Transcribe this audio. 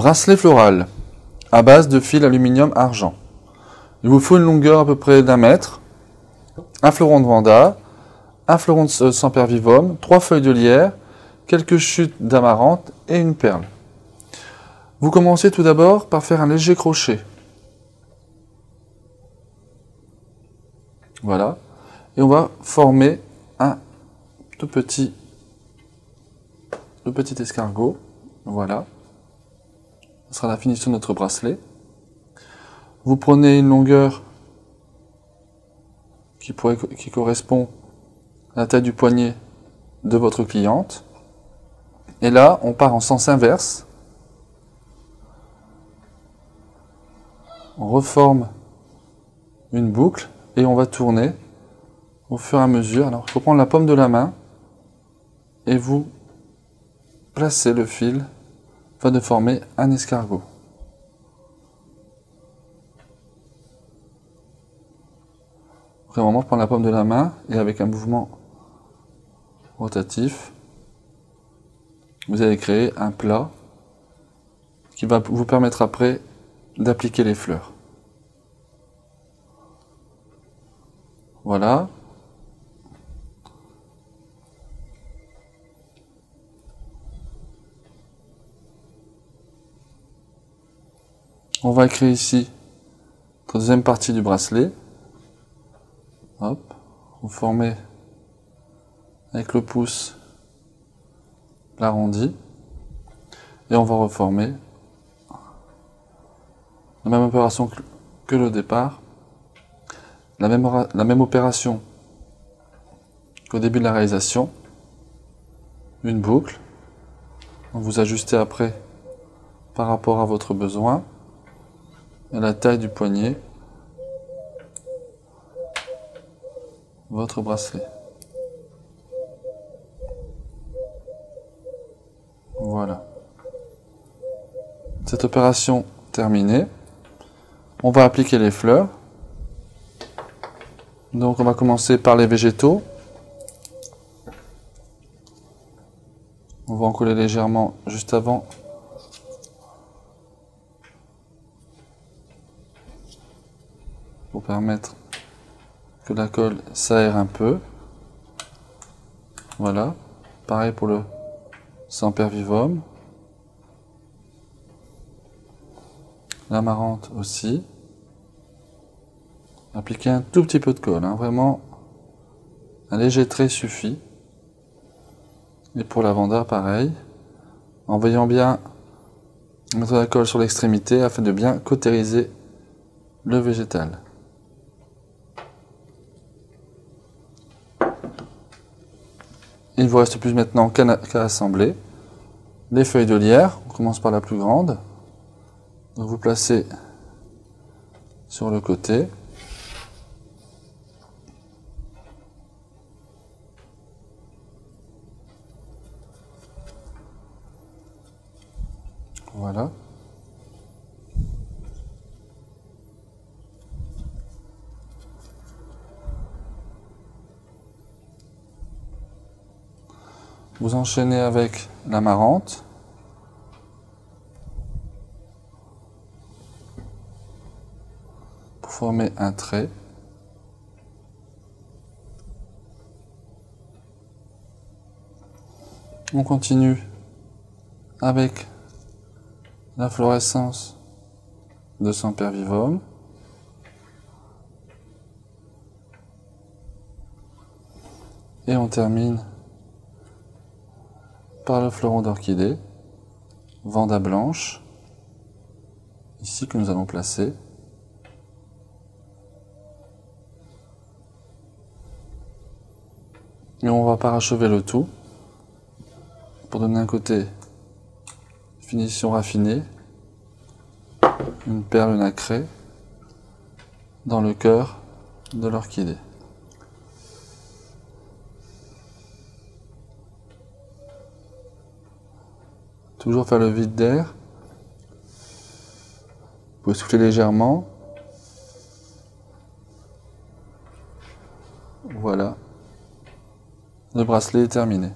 Bracelet floral à base de fil aluminium argent. Il vous faut une longueur à peu près d'1 mètre, un fleuron de vanda, un fleuron de sempervivum, 3 feuilles de lierre, quelques chutes d'amarante et une perle. Vous commencez tout d'abord par faire un léger crochet. Voilà. Et on va former un tout petit escargot. Voilà. Ce sera la finition de notre bracelet. Vous prenez une longueur qui correspond à la taille du poignet de votre cliente. Et là, on part en sens inverse. On reforme une boucle et on va tourner au fur et à mesure. Alors, il faut prendre la paume de la main et vous placez le fil afin de former un escargot. Vraiment prendre la paume de la main et avec un mouvement rotatif, vous allez créer un plat qui va vous permettre après d'appliquer les fleurs. Voilà. On va créer ici la deuxième partie du bracelet. Hop, vous formez avec le pouce l'arrondi et on va reformer la même opération que le départ, la même opération qu'au début de la réalisation, une boucle, vous ajustez après par rapport à votre besoin et la taille du poignet votre bracelet. Voilà. Cette opération terminée, on va appliquer les fleurs. Donc on va commencer par les végétaux. On va en coller légèrement juste avant. Pour permettre que la colle s'aère un peu. Voilà. Pareil pour le sempervivum. L'amarante aussi. Appliquez un tout petit peu de colle, hein. Vraiment un léger trait suffit. Et pour la vanda, pareil. En veillant bien mettre la colle sur l'extrémité afin de bien cautériser le végétal. Il ne vous reste plus maintenant qu'à assembler les feuilles de lierre. On commence par la plus grande. Donc vous placez sur le côté. Voilà. Vous enchaînez avec l'amarante. Pour former un trait. On continue avec la fluorescence de sempervivum. Et on termine par le fleuron d'orchidée, vanda blanche, ici que nous allons placer. Et on va parachever le tout pour donner un côté finition raffinée, une perle nacrée dans le cœur de l'orchidée. Toujours faire le vide d'air. Vous pouvez souffler légèrement. Voilà. Le bracelet est terminé.